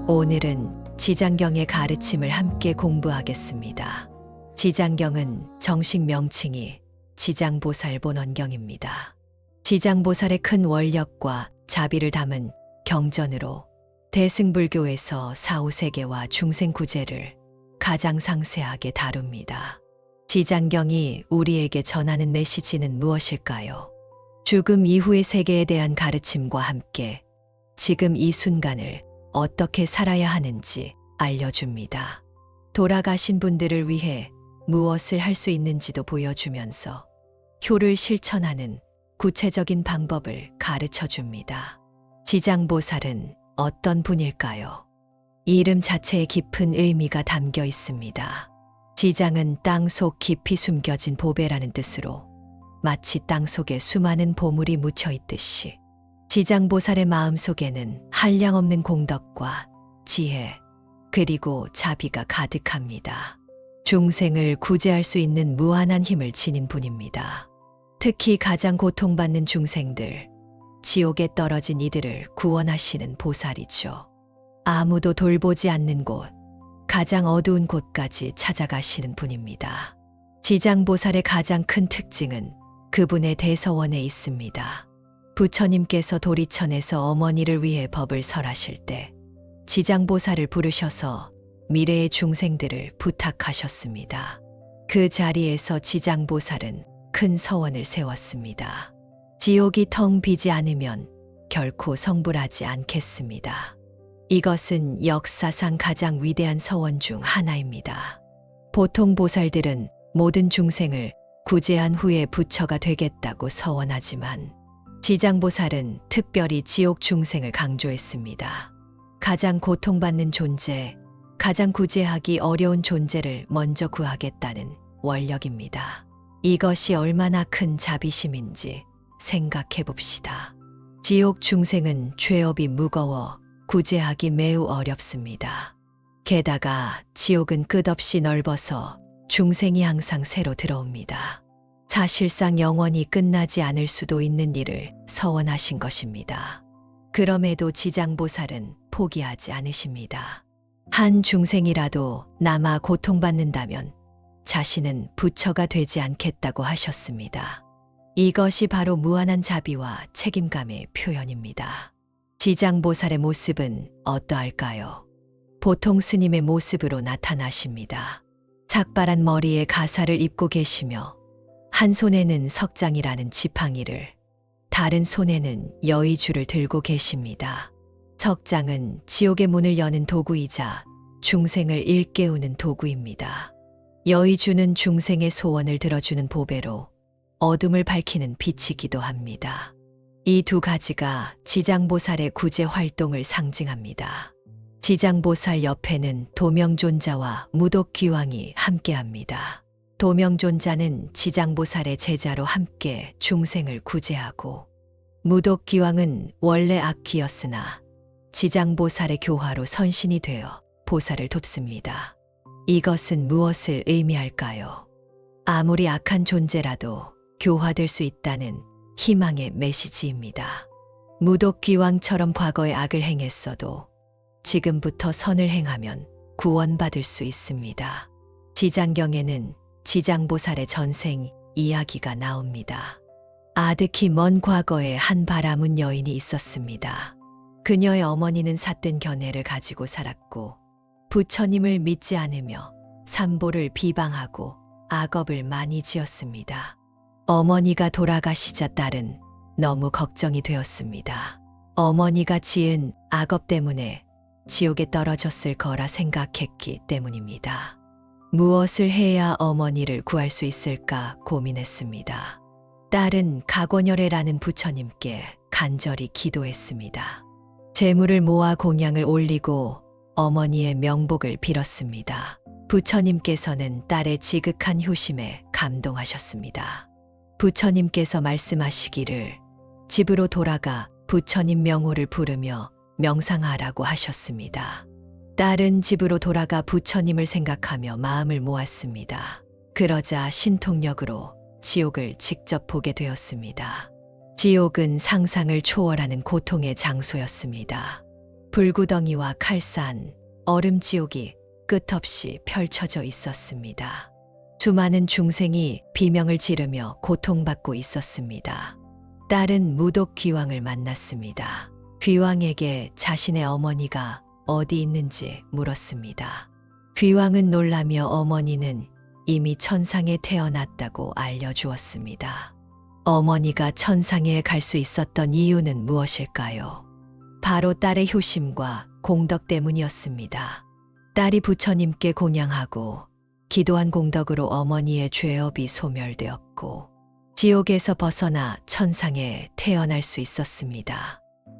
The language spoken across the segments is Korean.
오늘은 지장경의 가르침을 함께 공부하겠습니다. 지장경은 정식 명칭이 지장보살본원경입니다. 지장보살의 큰 원력과 자비를 담은 경전으로 대승불교에서 사후세계와 중생구제를 가장 상세하게 다룹니다. 지장경이 우리에게 전하는 메시지는 무엇일까요? 죽음 이후의 세계에 대한 가르침과 함께 지금 이 순간을 어떻게 살아야 하는지 알려줍니다. 돌아가신 분들을 위해 무엇을 할 수 있는지도 보여주면서 효를 실천하는 구체적인 방법을 가르쳐 줍니다. 지장보살은 어떤 분일까요? 이름 자체에 깊은 의미가 담겨 있습니다. 지장은 땅 속 깊이 숨겨진 보배라는 뜻으로 마치 땅 속에 수많은 보물이 묻혀 있듯이 지장보살의 마음 속에는 한량없는 공덕과 지혜 그리고 자비가 가득합니다. 중생을 구제할 수 있는 무한한 힘을 지닌 분입니다. 특히 가장 고통받는 중생들, 지옥에 떨어진 이들을 구원하시는 보살이죠. 아무도 돌보지 않는 곳, 가장 어두운 곳까지 찾아가시는 분입니다. 지장보살의 가장 큰 특징은 그분의 대서원에 있습니다. 부처님께서 도리천에서 어머니를 위해 법을 설하실 때 지장보살을 부르셔서 미래의 중생들을 부탁하셨습니다. 그 자리에서 지장보살은 큰 서원을 세웠습니다. 지옥이 텅 비지 않으면 결코 성불하지 않겠습니다. 이것은 역사상 가장 위대한 서원 중 하나입니다. 보통 보살들은 모든 중생을 구제한 후에 부처가 되겠다고 서원하지만 지장보살은 특별히 지옥 중생을 강조했습니다. 가장 고통받는 존재, 가장 구제하기 어려운 존재를 먼저 구하겠다는 원력입니다. 이것이 얼마나 큰 자비심인지 생각해 봅시다. 지옥 중생은 죄업이 무거워 구제하기 매우 어렵습니다. 게다가 지옥은 끝없이 넓어서 중생이 항상 새로 들어옵니다. 사실상 영원히 끝나지 않을 수도 있는 일을 서원하신 것입니다. 그럼에도 지장보살은 포기하지 않으십니다. 한 중생이라도 남아 고통받는다면 자신은 부처가 되지 않겠다고 하셨습니다. 이것이 바로 무한한 자비와 책임감의 표현입니다. 지장보살의 모습은 어떠할까요? 보통 스님의 모습으로 나타나십니다. 삭발한 머리에 가사를 입고 계시며 한 손에는 석장이라는 지팡이를, 다른 손에는 여의주를 들고 계십니다. 석장은 지옥의 문을 여는 도구이자 중생을 일깨우는 도구입니다. 여의주는 중생의 소원을 들어주는 보배로 어둠을 밝히는 빛이기도 합니다. 이 두 가지가 지장보살의 구제 활동을 상징합니다. 지장보살 옆에는 도명존자와 무독귀왕이 함께합니다. 도명존자는 지장보살의 제자로 함께 중생을 구제하고, 무독귀왕은 원래 악귀였으나 지장보살의 교화로 선신이 되어 보살을 돕습니다. 이것은 무엇을 의미할까요? 아무리 악한 존재라도 교화될 수 있다는 희망의 메시지입니다. 무독귀왕처럼 과거에 악을 행했어도 지금부터 선을 행하면 구원받을 수 있습니다. 지장경에는 지장보살의 전생 이야기가 나옵니다. 아득히 먼 과거에 한 바라문 여인이 있었습니다. 그녀의 어머니는 삿된 견해를 가지고 살았고 부처님을 믿지 않으며 삼보를 비방하고 악업을 많이 지었습니다. 어머니가 돌아가시자 딸은 너무 걱정이 되었습니다. 어머니가 지은 악업 때문에 지옥에 떨어졌을 거라 생각했기 때문입니다. 무엇을 해야 어머니를 구할 수 있을까 고민했습니다. 딸은 가고녀래라는 부처님께 간절히 기도했습니다. 재물을 모아 공양을 올리고 어머니의 명복을 빌었습니다. 부처님께서는 딸의 지극한 효심에 감동하셨습니다. 부처님께서 말씀하시기를 집으로 돌아가 부처님 명호를 부르며 명상하라고 하셨습니다. 딸은 집으로 돌아가 부처님을 생각하며 마음을 모았습니다. 그러자 신통력으로 지옥을 직접 보게 되었습니다. 지옥은 상상을 초월하는 고통의 장소였습니다. 불구덩이와 칼산, 얼음 지옥이 끝없이 펼쳐져 있었습니다. 수많은 중생이 비명을 지르며 고통받고 있었습니다. 딸은 무독 귀왕을 만났습니다. 귀왕에게 자신의 어머니가 어디 있는지 물었습니다. 귀왕은 놀라며 어머니는 이미 천상에 태어났다고 알려주었습니다. 어머니가 천상에 갈 수 있었던 이유는 무엇일까요? 바로 딸의 효심과 공덕 때문이었습니다. 딸이 부처님께 공양하고 기도한 공덕으로 어머니의 죄업이 소멸되었고 지옥에서 벗어나 천상에 태어날 수 있었습니다.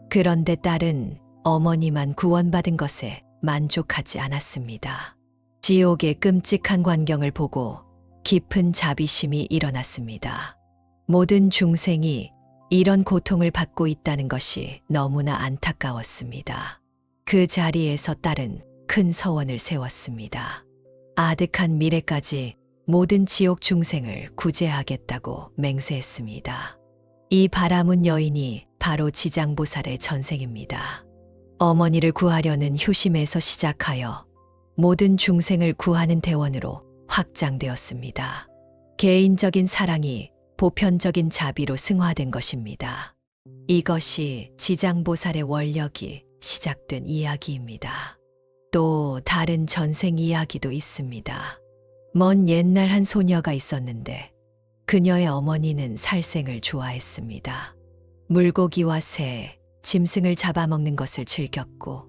그런데 딸은 어머니만 구원받은 것에 만족하지 않았습니다. 지옥의 끔찍한 광경을 보고 깊은 자비심이 일어났습니다. 모든 중생이 이런 고통을 받고 있다는 것이 너무나 안타까웠습니다. 그 자리에서 딸은 큰 서원을 세웠습니다. 아득한 미래까지 모든 지옥 중생을 구제하겠다고 맹세했습니다. 이 바라문 여인이 바로 지장보살의 전생입니다. 어머니를 구하려는 효심에서 시작하여 모든 중생을 구하는 대원으로 확장되었습니다. 개인적인 사랑이 보편적인 자비로 승화된 것입니다. 이것이 지장보살의 원력이 시작된 이야기입니다. 또 다른 전생 이야기도 있습니다. 먼 옛날 한 소녀가 있었는데 그녀의 어머니는 살생을 좋아했습니다. 물고기와 새, 짐승을 잡아먹는 것을 즐겼고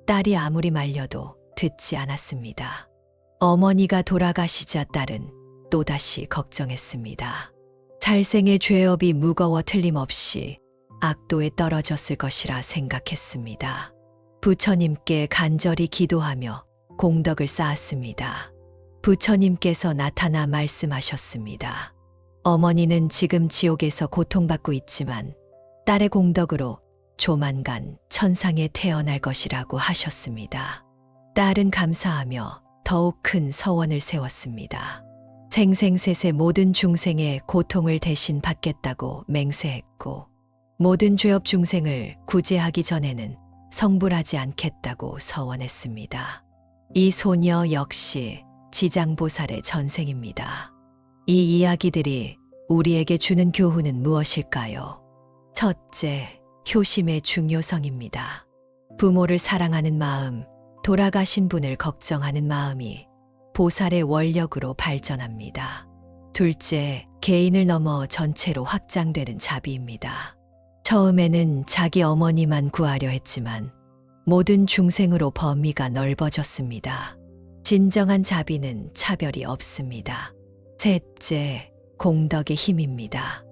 딸이 아무리 말려도 듣지 않았습니다. 어머니가 돌아가시자 딸은 또다시 걱정했습니다. 살생의 죄업이 무거워 틀림없이 악도에 떨어졌을 것이라 생각했습니다. 부처님께 간절히 기도하며 공덕을 쌓았습니다. 부처님께서 나타나 말씀하셨습니다. 어머니는 지금 지옥에서 고통받고 있지만 딸의 공덕으로 조만간 천상에 태어날 것이라고 하셨습니다. 딸은 감사하며 더욱 큰 서원을 세웠습니다. 생생셋의 모든 중생의 고통을 대신 받겠다고 맹세했고 모든 죄업 중생을 구제하기 전에는 성불하지 않겠다고 서원했습니다. 이 소녀 역시 지장보살의 전생입니다. 이 이야기들이 우리에게 주는 교훈은 무엇일까요? 첫째, 효심의 중요성입니다. 부모를 사랑하는 마음, 돌아가신 분을 걱정하는 마음이 보살의 원력으로 발전합니다. 둘째, 개인을 넘어 전체로 확장되는 자비입니다. 처음에는 자기 어머니만 구하려 했지만 모든 중생으로 범위가 넓어졌습니다. 진정한 자비는 차별이 없습니다. 셋째, 공덕의 힘입니다.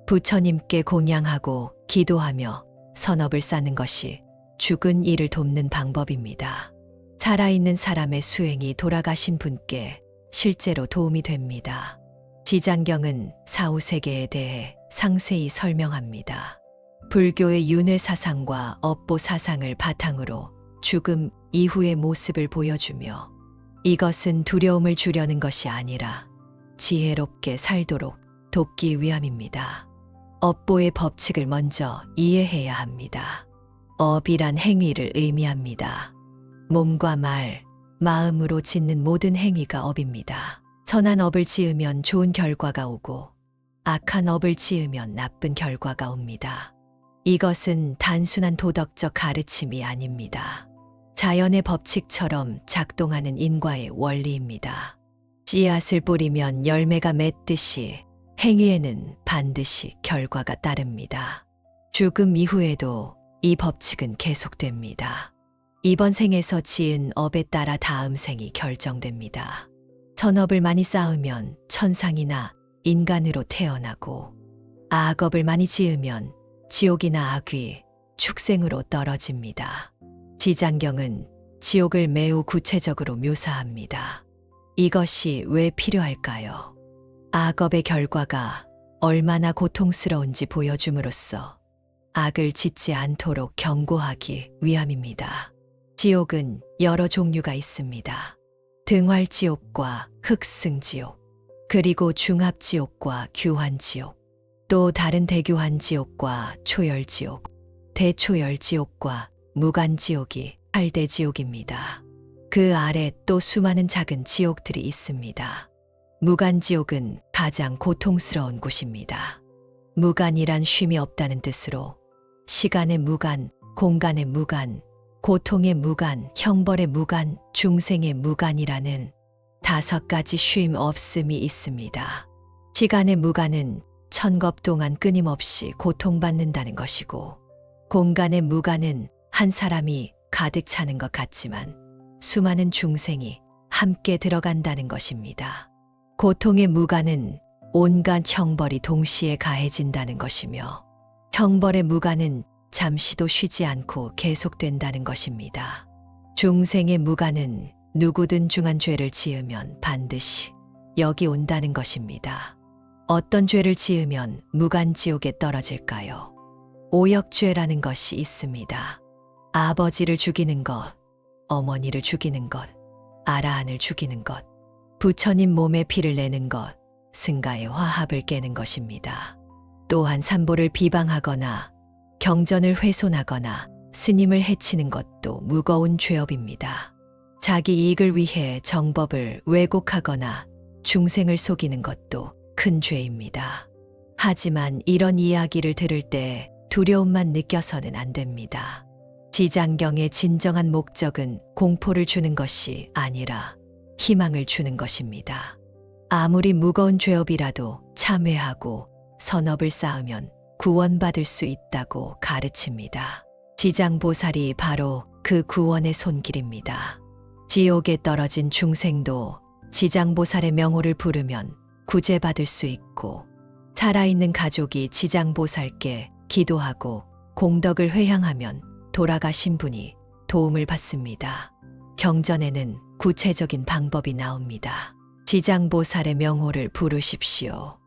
부처님께 공양하고 기도하며 선업을 쌓는 것이 죽은 이를 돕는 방법입니다. 살아있는 사람의 수행이 돌아가신 분께 실제로 도움이 됩니다. 지장경은 사후세계에 대해 상세히 설명합니다. 불교의 윤회 사상과 업보 사상을 바탕으로 죽음 이후의 모습을 보여주며 이것은 두려움을 주려는 것이 아니라 지혜롭게 살도록 돕기 위함입니다. 업보의 법칙을 먼저 이해해야 합니다. 업이란 행위를 의미합니다. 몸과 말, 마음으로 짓는 모든 행위가 업입니다. 선한 업을 지으면 좋은 결과가 오고 악한 업을 지으면 나쁜 결과가 옵니다. 이것은 단순한 도덕적 가르침이 아닙니다. 자연의 법칙처럼 작동하는 인과의 원리입니다. 씨앗을 뿌리면 열매가 맺듯이 행위에는 반드시 결과가 따릅니다. 죽음 이후에도 이 법칙은 계속됩니다. 이번 생에서 지은 업에 따라 다음 생이 결정됩니다. 선업을 많이 쌓으면 천상이나 인간으로 태어나고 악업을 많이 지으면 지옥이나 악귀, 축생으로 떨어집니다. 지장경은 지옥을 매우 구체적으로 묘사합니다. 이것이 왜 필요할까요? 악업의 결과가 얼마나 고통스러운지 보여줌으로써 악을 짓지 않도록 경고하기 위함입니다. 지옥은 여러 종류가 있습니다. 등활지옥과 흑승지옥, 그리고 중합지옥과 규환지옥, 또 다른 대규환지옥과 초열지옥, 대초열지옥과 무간지옥이 8대 지옥입니다. 그 아래 또 수많은 작은 지옥들이 있습니다. 무간지옥은 가장 고통스러운 곳입니다. 무간이란 쉼이 없다는 뜻으로 시간의 무간, 공간의 무간, 고통의 무간, 형벌의 무간, 중생의 무간이라는 5가지 쉼 없음이 있습니다. 시간의 무간은 천겁 동안 끊임없이 고통받는다는 것이고, 공간의 무간은 한 사람이 가득 차는 것 같지만 수많은 중생이 함께 들어간다는 것입니다. 고통의 무간은 온갖 형벌이 동시에 가해진다는 것이며, 형벌의 무간은 잠시도 쉬지 않고 계속된다는 것입니다. 중생의 무간은 누구든 중한 죄를 지으면 반드시 여기 온다는 것입니다. 어떤 죄를 지으면 무간지옥에 떨어질까요? 오역죄라는 것이 있습니다. 아버지를 죽이는 것, 어머니를 죽이는 것, 아라한을 죽이는 것, 부처님 몸에 피를 내는 것, 승가의 화합을 깨는 것입니다. 또한 삼보를 비방하거나 경전을 훼손하거나 스님을 해치는 것도 무거운 죄업입니다. 자기 이익을 위해 정법을 왜곡하거나 중생을 속이는 것도 큰 죄입니다. 하지만 이런 이야기를 들을 때 두려움만 느껴서는 안 됩니다. 지장경의 진정한 목적은 공포를 주는 것이 아니라 희망을 주는 것입니다. 아무리 무거운 죄업이라도 참회하고 선업을 쌓으면 구원받을 수 있다고 가르칩니다. 지장보살이 바로 그 구원의 손길입니다. 지옥에 떨어진 중생도 지장보살의 명호를 부르면 구제받을 수 있고, 살아있는 가족이 지장보살께 기도하고 공덕을 회향하면 돌아가신 분이 도움을 받습니다. 경전에는 구체적인 방법이 나옵니다. 지장보살의 명호를 부르십시오.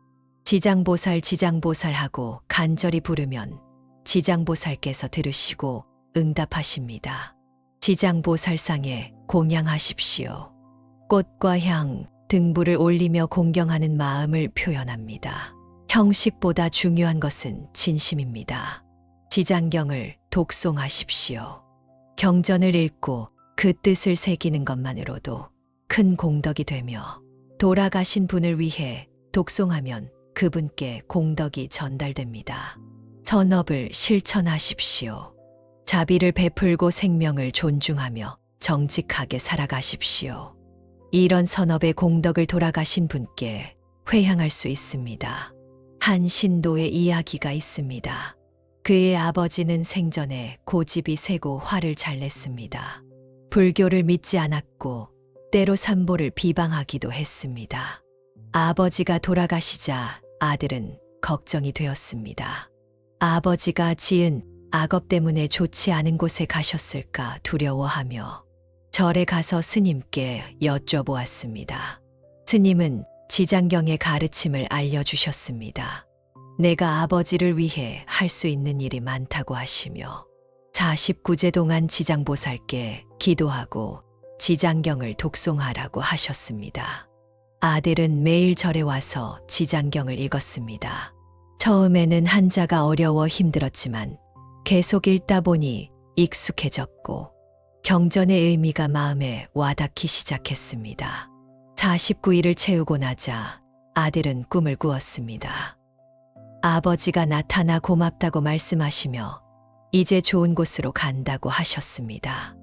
지장보살 하고 간절히 부르면 지장보살께서 들으시고 응답하십니다. 지장보살상에 공양하십시오. 꽃과 향, 등불을 올리며 공경하는 마음을 표현합니다. 형식보다 중요한 것은 진심입니다. 지장경을 독송하십시오. 경전을 읽고 그 뜻을 새기는 것만으로도 큰 공덕이 되며, 돌아가신 분을 위해 독송하면 그분께 공덕이 전달됩니다. 선업을 실천하십시오. 자비를 베풀고 생명을 존중하며 정직하게 살아가십시오. 이런 선업의 공덕을 돌아가신 분께 회향할 수 있습니다. 한 신도의 이야기가 있습니다. 그의 아버지는 생전에 고집이 세고 화를 잘 냈습니다. 불교를 믿지 않았고 때로 삼보를 비방하기도 했습니다. 아버지가 돌아가시자 아들은 걱정이 되었습니다. 아버지가 지은 악업 때문에 좋지 않은 곳에 가셨을까 두려워하며 절에 가서 스님께 여쭤보았습니다. 스님은 지장경의 가르침을 알려주셨습니다. 내가 아버지를 위해 할 수 있는 일이 많다고 하시며 49제 동안 지장보살께 기도하고 지장경을 독송하라고 하셨습니다. 아들은 매일 절에 와서 지장경을 읽었습니다. 처음에는 한자가 어려워 힘들었지만 계속 읽다 보니 익숙해졌고 경전의 의미가 마음에 와닿기 시작했습니다. 49일을 채우고 나자 아들은 꿈을 꾸었습니다. 아버지가 나타나 고맙다고 말씀하시며 이제 좋은 곳으로 간다고 하셨습니다.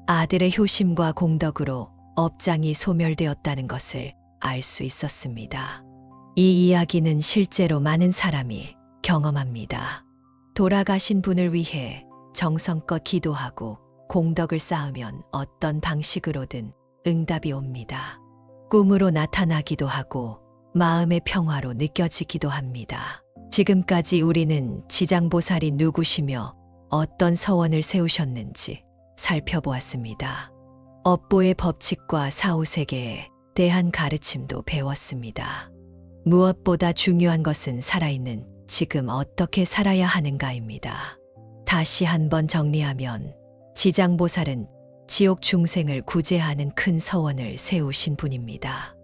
아들의 효심과 공덕으로 업장이 소멸되었다는 것을 알 수 있었습니다. 이 이야기는 실제로 많은 사람이 경험합니다. 돌아가신 분을 위해 정성껏 기도하고 공덕을 쌓으면 어떤 방식으로든 응답이 옵니다. 꿈으로 나타나기도 하고 마음의 평화로 느껴지기도 합니다. 지금까지 우리는 지장보살이 누구시며 어떤 서원을 세우셨는지 살펴보았습니다. 업보의 법칙과 사후세계에 대한 가르침도 배웠습니다. 무엇보다 중요한 것은 살아있는 지금 어떻게 살아야 하는가입니다. 다시 한번 정리하면 지장보살은 지옥 중생을 구제하는 큰 서원을 세우신 분입니다.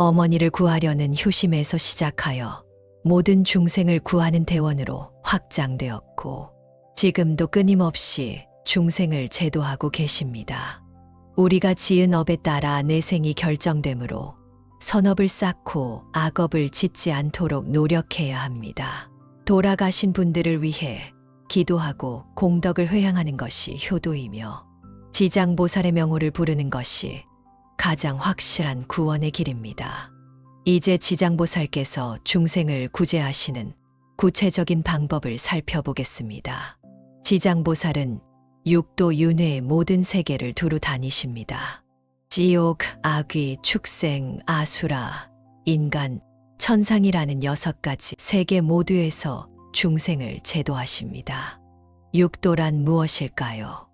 어머니를 구하려는 효심에서 시작하여 모든 중생을 구하는 대원으로 확장되었고 지금도 끊임없이 중생을 제도하고 계십니다. 우리가 지은 업에 따라 내생이 결정되므로 선업을 쌓고 악업을 짓지 않도록 노력해야 합니다. 돌아가신 분들을 위해 기도하고 공덕을 회향하는 것이 효도이며 지장보살의 명호를 부르는 것이 가장 확실한 구원의 길입니다. 이제 지장보살께서 중생을 구제하시는 구체적인 방법을 살펴보겠습니다. 지장보살은 육도 윤회의 모든 세계를 두루 다니십니다. 지옥, 아귀, 축생, 아수라, 인간, 천상이라는 6가지 세계 모두에서 중생을 제도하십니다. 육도란 무엇일까요?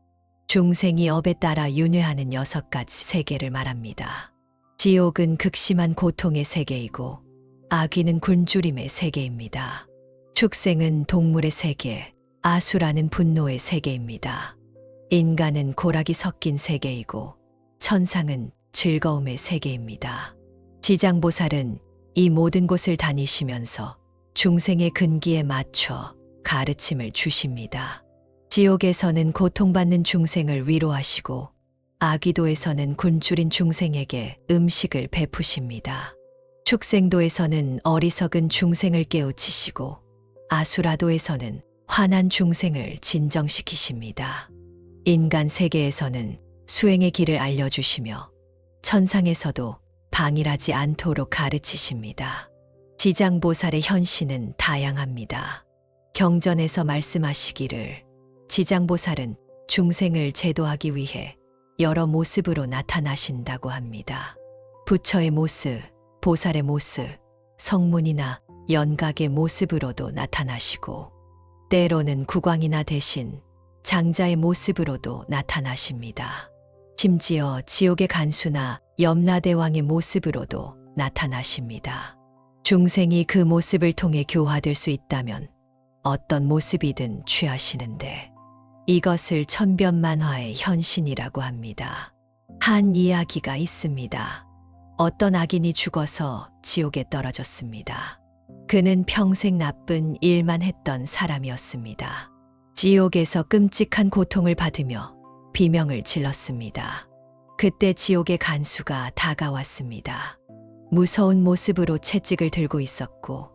중생이 업에 따라 윤회하는 6가지 세계를 말합니다. 지옥은 극심한 고통의 세계이고 아귀는 굶주림의 세계입니다. 축생은 동물의 세계, 아수라는 분노의 세계입니다. 인간은 고락이 섞인 세계이고 천상은 즐거움의 세계입니다. 지장보살은 이 모든 곳을 다니시면서 중생의 근기에 맞춰 가르침을 주십니다. 지옥에서는 고통받는 중생을 위로하시고 아귀도에서는 굶주린 중생에게 음식을 베푸십니다. 축생도에서는 어리석은 중생을 깨우치시고 아수라도에서는 화난 중생을 진정시키십니다. 인간 세계에서는 수행의 길을 알려주시며 천상에서도 방일하지 않도록 가르치십니다. 지장보살의 현신은 다양합니다. 경전에서 말씀하시기를 지장보살은 중생을 제도하기 위해 여러 모습으로 나타나신다고 합니다. 부처의 모습, 보살의 모습, 성문이나 연각의 모습으로도 나타나시고 때로는 국왕이나 대신, 장자의 모습으로도 나타나십니다. 심지어 지옥의 간수나 염라대왕의 모습으로도 나타나십니다. 중생이 그 모습을 통해 교화될 수 있다면 어떤 모습이든 취하시는데 이것을 천변만화의 현신이라고 합니다. 한 이야기가 있습니다. 어떤 악인이 죽어서 지옥에 떨어졌습니다. 그는 평생 나쁜 일만 했던 사람이었습니다. 지옥에서 끔찍한 고통을 받으며 비명을 질렀습니다. 그때 지옥의 간수가 다가왔습니다. 무서운 모습으로 채찍을 들고 있었고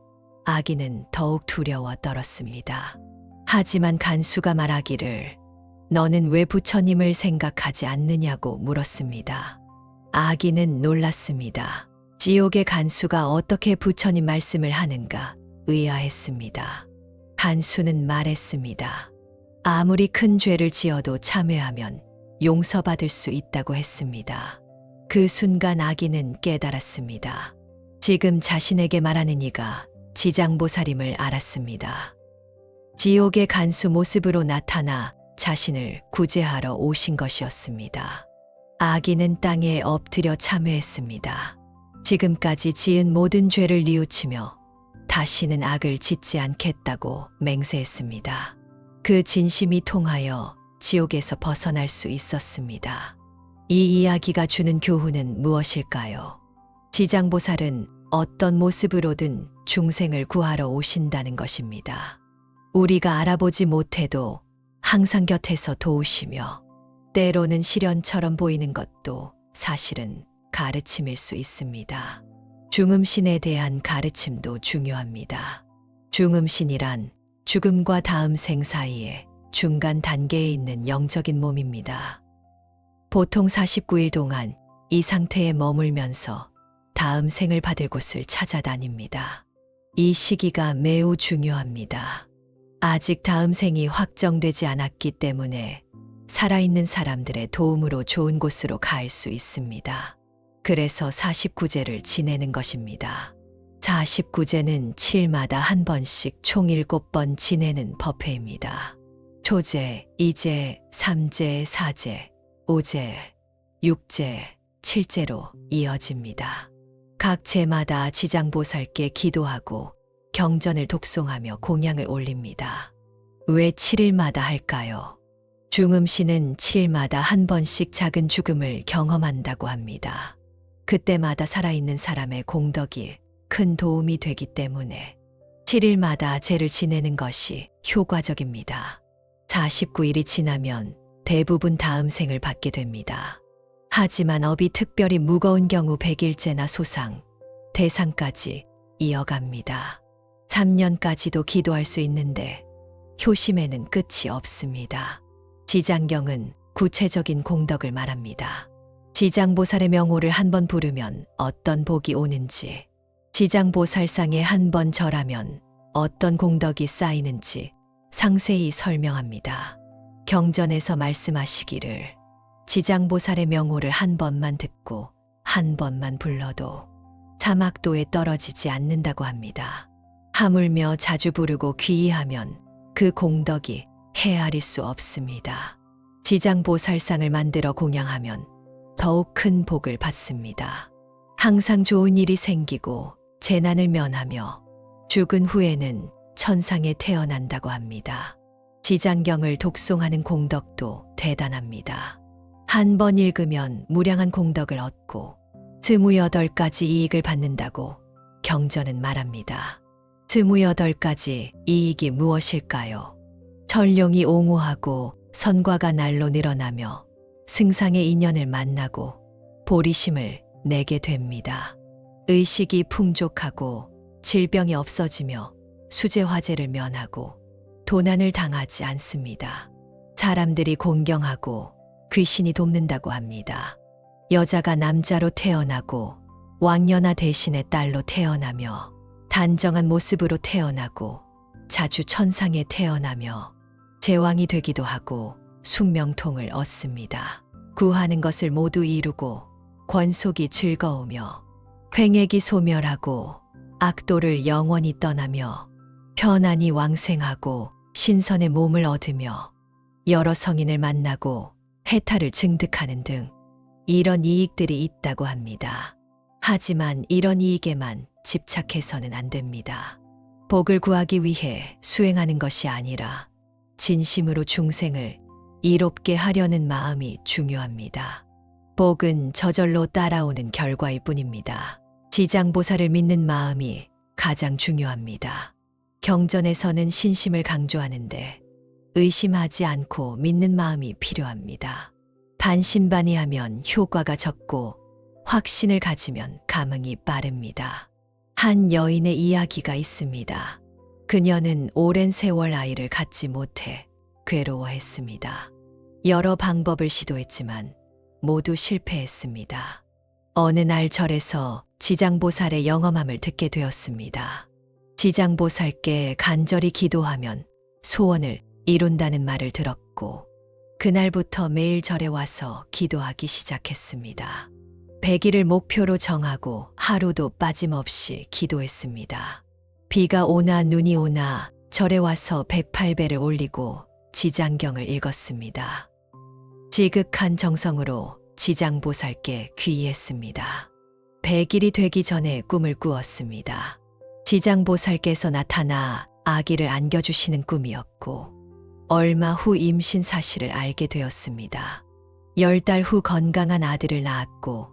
악인은 더욱 두려워 떨었습니다. 하지만 간수가 말하기를 너는 왜 부처님을 생각하지 않느냐고 물었습니다. 악인은 놀랐습니다. 지옥의 간수가 어떻게 부처님 말씀을 하는가 의아했습니다. 간수는 말했습니다. 아무리 큰 죄를 지어도 참회하면 용서받을 수 있다고 했습니다. 그 순간 악인은 깨달았습니다. 지금 자신에게 말하는 이가 지장보살임을 알았습니다. 지옥의 간수 모습으로 나타나 자신을 구제하러 오신 것이었습니다. 악인은 땅에 엎드려 참회했습니다. 지금까지 지은 모든 죄를 뉘우치며 다시는 악을 짓지 않겠다고 맹세했습니다. 그 진심이 통하여 지옥에서 벗어날 수 있었습니다. 이 이야기가 주는 교훈은 무엇일까요? 지장보살은 어떤 모습으로든 중생을 구하러 오신다는 것입니다. 우리가 알아보지 못해도 항상 곁에서 도우시며 때로는 시련처럼 보이는 것도 사실은 가르침일 수 있습니다. 중음신에 대한 가르침도 중요합니다. 중음신이란 죽음과 다음 생 사이에 중간 단계에 있는 영적인 몸입니다. 보통 49일 동안 이 상태에 머물면서 다음 생을 받을 곳을 찾아다닙니다. 이 시기가 매우 중요합니다. 아직 다음 생이 확정되지 않았기 때문에 살아있는 사람들의 도움으로 좋은 곳으로 갈 수 있습니다. 그래서 49제를 지내는 것입니다. 49제는 7마다 한 번씩 총 7번 지내는 법회입니다. 초제, 2제, 3제, 4제, 5제, 6제, 7제로 이어집니다. 각 제마다 지장보살께 기도하고 경전을 독송하며 공양을 올립니다. 왜 7일마다 할까요? 중음신은 7일마다 한 번씩 작은 죽음을 경험한다고 합니다. 그때마다 살아있는 사람의 공덕이 큰 도움이 되기 때문에 7일마다 제를 지내는 것이 효과적입니다. 49일이 지나면 대부분 다음 생을 받게 됩니다. 하지만 업이 특별히 무거운 경우 100일째나 소상, 대상까지 이어갑니다. 3년까지도 기도할 수 있는데 효심에는 끝이 없습니다. 지장경은 구체적인 공덕을 말합니다. 지장보살의 명호를 한 번 부르면 어떤 복이 오는지, 지장보살상에 한 번 절하면 어떤 공덕이 쌓이는지 상세히 설명합니다. 경전에서 말씀하시기를 지장보살의 명호를 한 번만 듣고 한 번만 불러도 사막도에 떨어지지 않는다고 합니다. 하물며 자주 부르고 귀의하면 그 공덕이 헤아릴 수 없습니다. 지장보살상을 만들어 공양하면 더욱 큰 복을 받습니다. 항상 좋은 일이 생기고 재난을 면하며 죽은 후에는 천상에 태어난다고 합니다. 지장경을 독송하는 공덕도 대단합니다. 한 번 읽으면 무량한 공덕을 얻고 28가지 이익을 받는다고 경전은 말합니다. 28가지 이익이 무엇일까요? 천룡이 옹호하고 선과가 날로 늘어나며 승상의 인연을 만나고 보리심을 내게 됩니다. 의식이 풍족하고 질병이 없어지며 수재화재를 면하고 도난을 당하지 않습니다. 사람들이 공경하고 귀신이 돕는다고 합니다. 여자가 남자로 태어나고 왕녀나 대신의 딸로 태어나며 단정한 모습으로 태어나고 자주 천상에 태어나며 제왕이 되기도 하고 숙명통을 얻습니다. 구하는 것을 모두 이루고 권속이 즐거우며 횡액이 소멸하고 악도를 영원히 떠나며 편안히 왕생하고 신선의 몸을 얻으며 여러 성인을 만나고 해탈을 증득하는 등 이런 이익들이 있다고 합니다. 하지만 이런 이익에만 집착해서는 안 됩니다. 복을 구하기 위해 수행하는 것이 아니라 진심으로 중생을 이롭게 하려는 마음이 중요합니다. 복은 저절로 따라오는 결과일 뿐입니다. 지장보살을 믿는 마음이 가장 중요합니다. 경전에서는 신심을 강조하는데 의심하지 않고 믿는 마음이 필요합니다. 반신반의하면 효과가 적고 확신을 가지면 감흥이 빠릅니다. 한 여인의 이야기가 있습니다. 그녀는 오랜 세월 아이를 갖지 못해 괴로워했습니다. 여러 방법을 시도했지만 모두 실패했습니다. 어느 날 절에서 지장보살의 영험함을 듣게 되었습니다. 지장보살께 간절히 기도하면 소원을 이룬다는 말을 들었고 그날부터 매일 절에 와서 기도하기 시작했습니다. 100일을 목표로 정하고 하루도 빠짐없이 기도했습니다. 비가 오나 눈이 오나 절에 와서 108배를 올리고 지장경을 읽었습니다. 지극한 정성으로 지장보살께 귀의했습니다. 100일이 되기 전에 꿈을 꾸었습니다. 지장보살께서 나타나 아기를 안겨주시는 꿈이었고 얼마 후 임신 사실을 알게 되었습니다. 10달 후 건강한 아들을 낳았고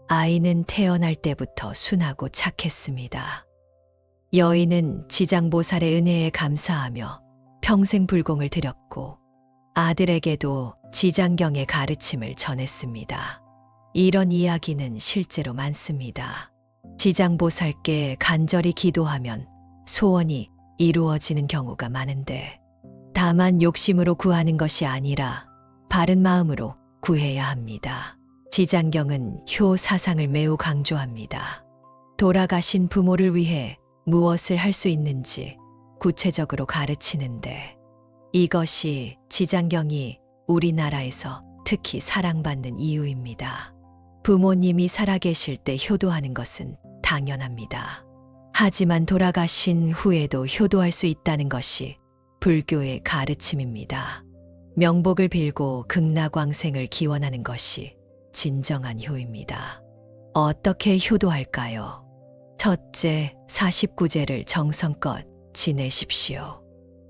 아이는 태어날 때부터 순하고 착했습니다. 여인은 지장보살의 은혜에 감사하며 평생 불공을 드렸고 아들에게도 지장경의 가르침을 전했습니다. 이런 이야기는 실제로 많습니다. 지장보살께 간절히 기도하면 소원이 이루어지는 경우가 많은데 다만 욕심으로 구하는 것이 아니라 바른 마음으로 구해야 합니다. 지장경은 효 사상을 매우 강조합니다. 돌아가신 부모를 위해 무엇을 할 수 있는지 구체적으로 가르치는데 이것이 지장경이 우리나라에서 특히 사랑받는 이유입니다. 부모님이 살아계실 때 효도하는 것은 당연합니다. 하지만 돌아가신 후에도 효도할 수 있다는 것이 불교의 가르침입니다. 명복을 빌고 극락왕생을 기원하는 것이 진정한 효입니다. 어떻게 효도할까요? 첫째, 49제를 정성껏 지내십시오.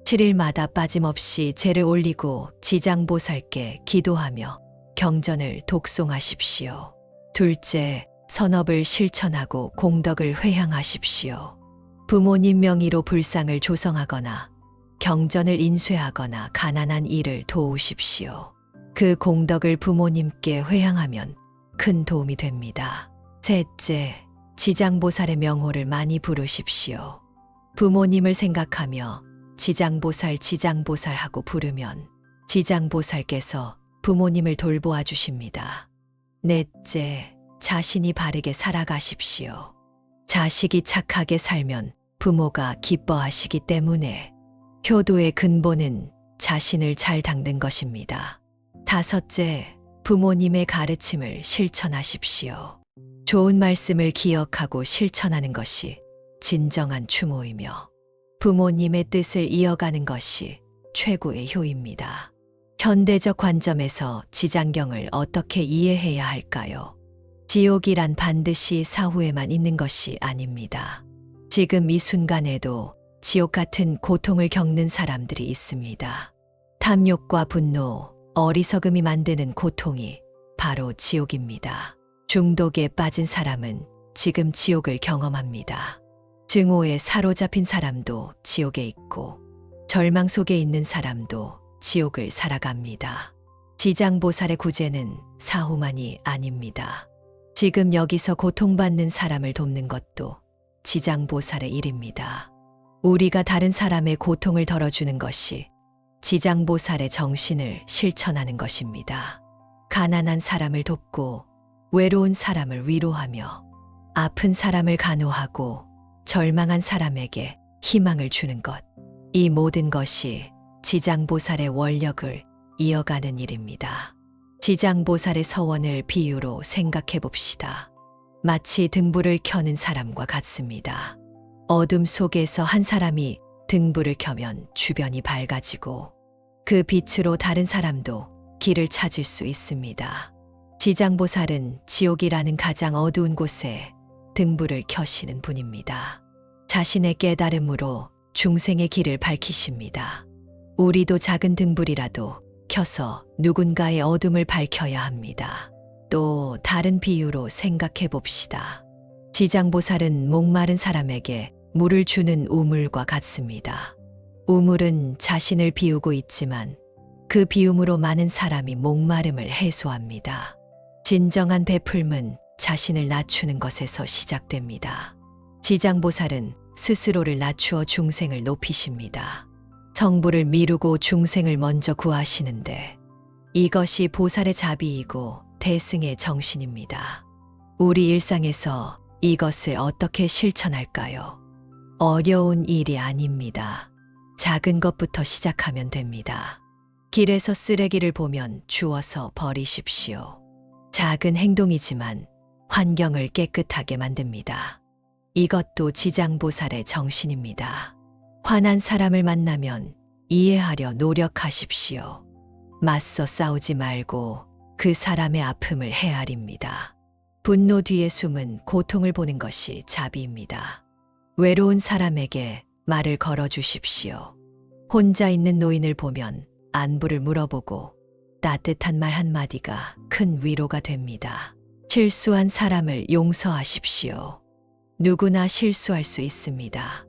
7일마다 빠짐없이 제를 올리고 지장보살께 기도하며 경전을 독송하십시오. 둘째, 선업을 실천하고 공덕을 회향하십시오. 부모님 명의로 불상을 조성하거나 경전을 인쇄하거나 가난한 이를 도우십시오. 그 공덕을 부모님께 회향하면 큰 도움이 됩니다. 셋째, 지장보살의 명호를 많이 부르십시오. 부모님을 생각하며 지장보살 지장보살 하고 부르면 지장보살께서 부모님을 돌보아 주십니다. 넷째, 자신이 바르게 살아가십시오. 자식이 착하게 살면 부모가 기뻐하시기 때문에 효도의 근본은 자신을 잘 닦는 것입니다. 다섯째, 부모님의 가르침을 실천하십시오. 좋은 말씀을 기억하고 실천하는 것이 진정한 추모이며 부모님의 뜻을 이어가는 것이 최고의 효입니다. 현대적 관점에서 지장경을 어떻게 이해해야 할까요? 지옥이란 반드시 사후에만 있는 것이 아닙니다. 지금 이 순간에도 지옥 같은 고통을 겪는 사람들이 있습니다. 탐욕과 분노, 어리석음이 만드는 고통이 바로 지옥입니다. 중독에 빠진 사람은 지금 지옥을 경험합니다. 증오에 사로잡힌 사람도 지옥에 있고 절망 속에 있는 사람도 지옥을 살아갑니다. 지장보살의 구제는 사후만이 아닙니다. 지금 여기서 고통받는 사람을 돕는 것도 지장보살의 일입니다. 우리가 다른 사람의 고통을 덜어주는 것이 지장보살의 정신을 실천하는 것입니다. 가난한 사람을 돕고 외로운 사람을 위로하며 아픈 사람을 간호하고 절망한 사람에게 희망을 주는 것. 이 모든 것이 지장보살의 원력을 이어가는 일입니다. 지장보살의 서원을 비유로 생각해 봅시다. 마치 등불을 켜는 사람과 같습니다. 어둠 속에서 한 사람이 등불을 켜면 주변이 밝아지고 그 빛으로 다른 사람도 길을 찾을 수 있습니다. 지장보살은 지옥이라는 가장 어두운 곳에 등불을 켜시는 분입니다. 자신의 깨달음으로 중생의 길을 밝히십니다. 우리도 작은 등불이라도 켜서 누군가의 어둠을 밝혀야 합니다. 또 다른 비유로 생각해 봅시다. 지장보살은 목마른 사람에게 물을 주는 우물과 같습니다. 우물은 자신을 비우고 있지만 그 비움으로 많은 사람이 목마름을 해소합니다. 진정한 베풀음은 자신을 낮추는 것에서 시작됩니다. 지장보살은 스스로를 낮추어 중생을 높이십니다. 성부를 미루고 중생을 먼저 구하시는데 이것이 보살의 자비이고 대승의 정신입니다. 우리 일상에서 이것을 어떻게 실천할까요? 어려운 일이 아닙니다. 작은 것부터 시작하면 됩니다. 길에서 쓰레기를 보면 주워서 버리십시오. 작은 행동이지만 환경을 깨끗하게 만듭니다. 이것도 지장보살의 정신입니다. 화난 사람을 만나면 이해하려 노력하십시오. 맞서 싸우지 말고 그 사람의 아픔을 헤아립니다. 분노 뒤에 숨은 고통을 보는 것이 자비입니다. 외로운 사람에게 말을 걸어주십시오. 혼자 있는 노인을 보면 안부를 물어보고 따뜻한 말 한마디가 큰 위로가 됩니다. 실수한 사람을 용서하십시오. 누구나 실수할 수 있습니다.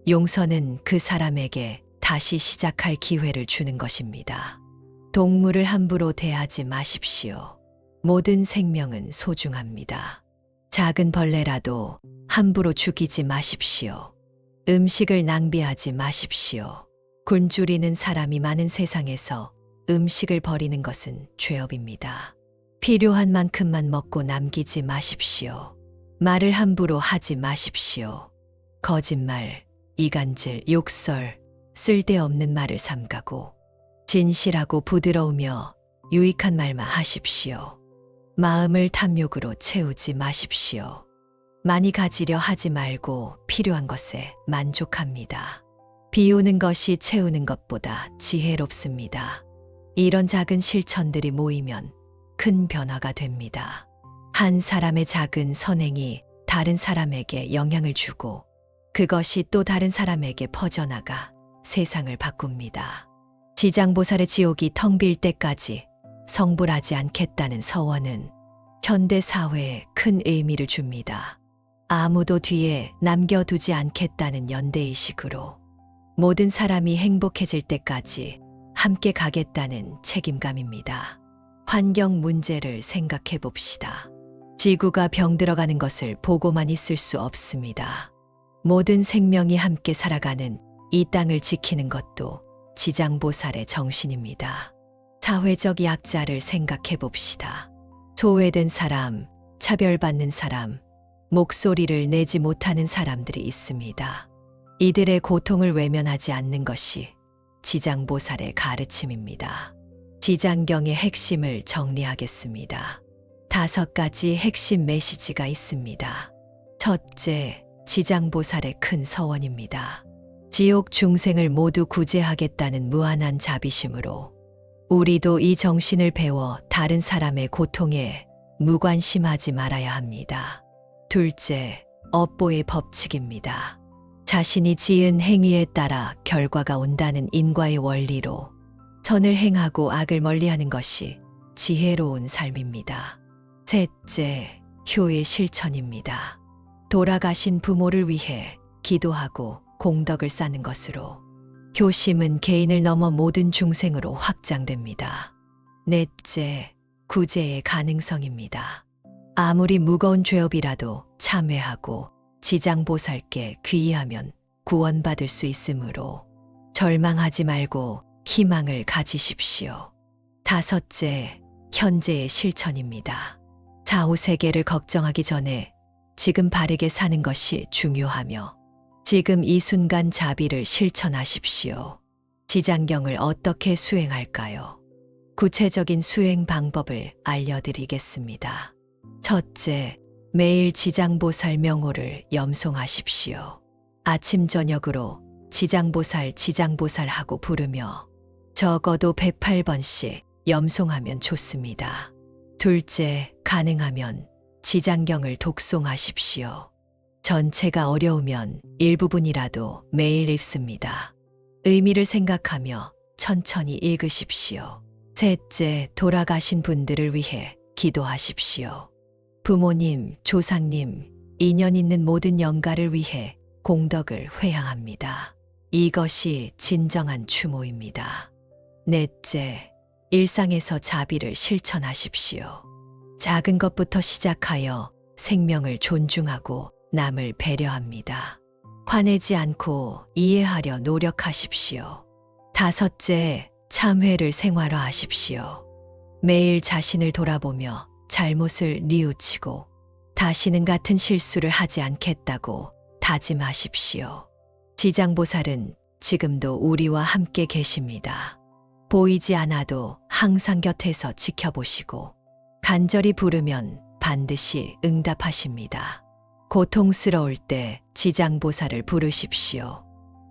용서는 그 사람에게 다시 시작할 기회를 주는 것입니다. 동물을 함부로 대하지 마십시오. 모든 생명은 소중합니다. 작은 벌레라도 함부로 죽이지 마십시오. 음식을 낭비하지 마십시오. 굶주리는 사람이 많은 세상에서 음식을 버리는 것은 죄업입니다. 필요한 만큼만 먹고 남기지 마십시오. 말을 함부로 하지 마십시오. 거짓말, 이간질, 욕설, 쓸데없는 말을 삼가고 진실하고 부드러우며 유익한 말만 하십시오. 마음을 탐욕으로 채우지 마십시오. 많이 가지려 하지 말고 필요한 것에 만족합니다. 비우는 것이 채우는 것보다 지혜롭습니다. 이런 작은 실천들이 모이면 큰 변화가 됩니다. 한 사람의 작은 선행이 다른 사람에게 영향을 주고 그것이 또 다른 사람에게 퍼져나가 세상을 바꿉니다. 지장보살의 지옥이 텅 빌 때까지 성불하지 않겠다는 서원은 현대 사회에 큰 의미를 줍니다. 아무도 뒤에 남겨두지 않겠다는 연대의식으로 모든 사람이 행복해질 때까지 함께 가겠다는 책임감입니다. 환경 문제를 생각해 봅시다. 지구가 병들어가는 것을 보고만 있을 수 없습니다. 모든 생명이 함께 살아가는 이 땅을 지키는 것도 지장보살의 정신입니다. 사회적 약자를 생각해 봅시다. 소외된 사람, 차별받는 사람, 목소리를 내지 못하는 사람들이 있습니다. 이들의 고통을 외면하지 않는 것이 지장보살의 가르침입니다. 지장경의 핵심을 정리하겠습니다. 5가지 핵심 메시지가 있습니다. 첫째, 지장보살의 큰 서원입니다. 지옥 중생을 모두 구제하겠다는 무한한 자비심으로 우리도 이 정신을 배워 다른 사람의 고통에 무관심하지 말아야 합니다. 둘째, 업보의 법칙입니다. 자신이 지은 행위에 따라 결과가 온다는 인과의 원리로 선을 행하고 악을 멀리하는 것이 지혜로운 삶입니다. 셋째, 효의 실천입니다. 돌아가신 부모를 위해 기도하고 공덕을 쌓는 것으로 효심은 개인을 넘어 모든 중생으로 확장됩니다. 넷째, 구제의 가능성입니다. 아무리 무거운 죄업이라도 참회하고 지장보살께 귀의하면 구원받을 수 있으므로 절망하지 말고 희망을 가지십시오. 다섯째, 현재의 실천입니다. 사후세계를 걱정하기 전에 지금 바르게 사는 것이 중요하며 지금 이 순간 자비를 실천하십시오. 지장경을 어떻게 수행할까요? 구체적인 수행 방법을 알려드리겠습니다. 첫째, 매일 지장보살 명호를 염송하십시오. 아침 저녁으로 지장보살 지장보살 하고 부르며 적어도 108번씩 염송하면 좋습니다. 둘째, 가능하면 지장경을 독송하십시오. 전체가 어려우면 일부분이라도 매일 읽습니다. 의미를 생각하며 천천히 읽으십시오. 셋째, 돌아가신 분들을 위해 기도하십시오. 부모님, 조상님, 인연 있는 모든 영가를 위해 공덕을 회향합니다. 이것이 진정한 추모입니다. 넷째, 일상에서 자비를 실천하십시오. 작은 것부터 시작하여 생명을 존중하고 남을 배려합니다. 화내지 않고 이해하려 노력하십시오. 다섯째, 참회를 생활화하십시오. 매일 자신을 돌아보며 잘못을 뉘우치고 다시는 같은 실수를 하지 않겠다고 다짐하십시오. 지장보살은 지금도 우리와 함께 계십니다. 보이지 않아도 항상 곁에서 지켜보시고 간절히 부르면 반드시 응답하십니다. 고통스러울 때 지장보살을 부르십시오.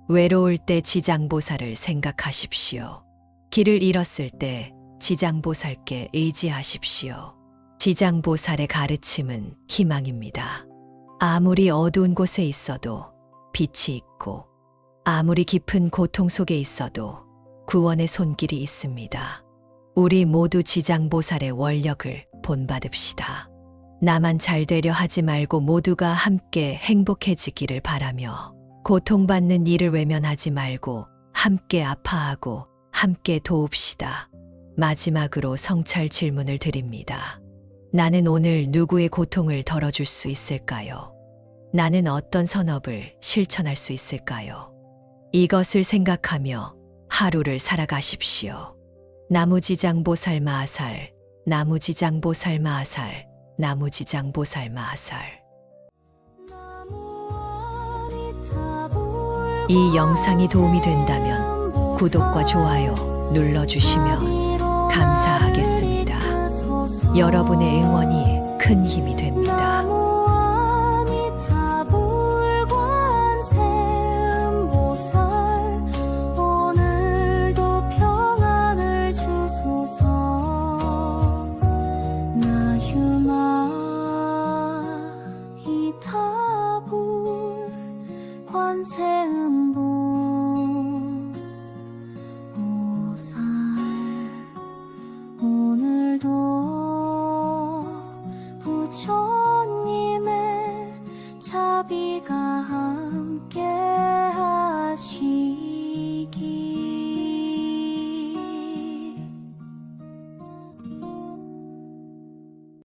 외로울 때 지장보살을 생각하십시오. 길을 잃었을 때 지장보살께 의지하십시오. 지장보살의 가르침은 희망입니다. 아무리 어두운 곳에 있어도 빛이 있고 아무리 깊은 고통 속에 있어도 구원의 손길이 있습니다. 우리 모두 지장보살의 원력을 본받읍시다. 나만 잘 되려 하지 말고 모두가 함께 행복해지기를 바라며 고통받는 이를 외면하지 말고 함께 아파하고 함께 도웁시다. 마지막으로 성찰 질문을 드립니다. 나는 오늘 누구의 고통을 덜어줄 수 있을까요? 나는 어떤 선업을 실천할 수 있을까요? 이것을 생각하며 하루를 살아가십시오. 나무지장보살 마하살, 나무지장보살 마하살, 나무지장보살 마하살. 이 영상이 도움이 된다면 구독과 좋아요 눌러주시면 감사하겠습니다. 여러분의 응원이 큰 힘이 됩니다.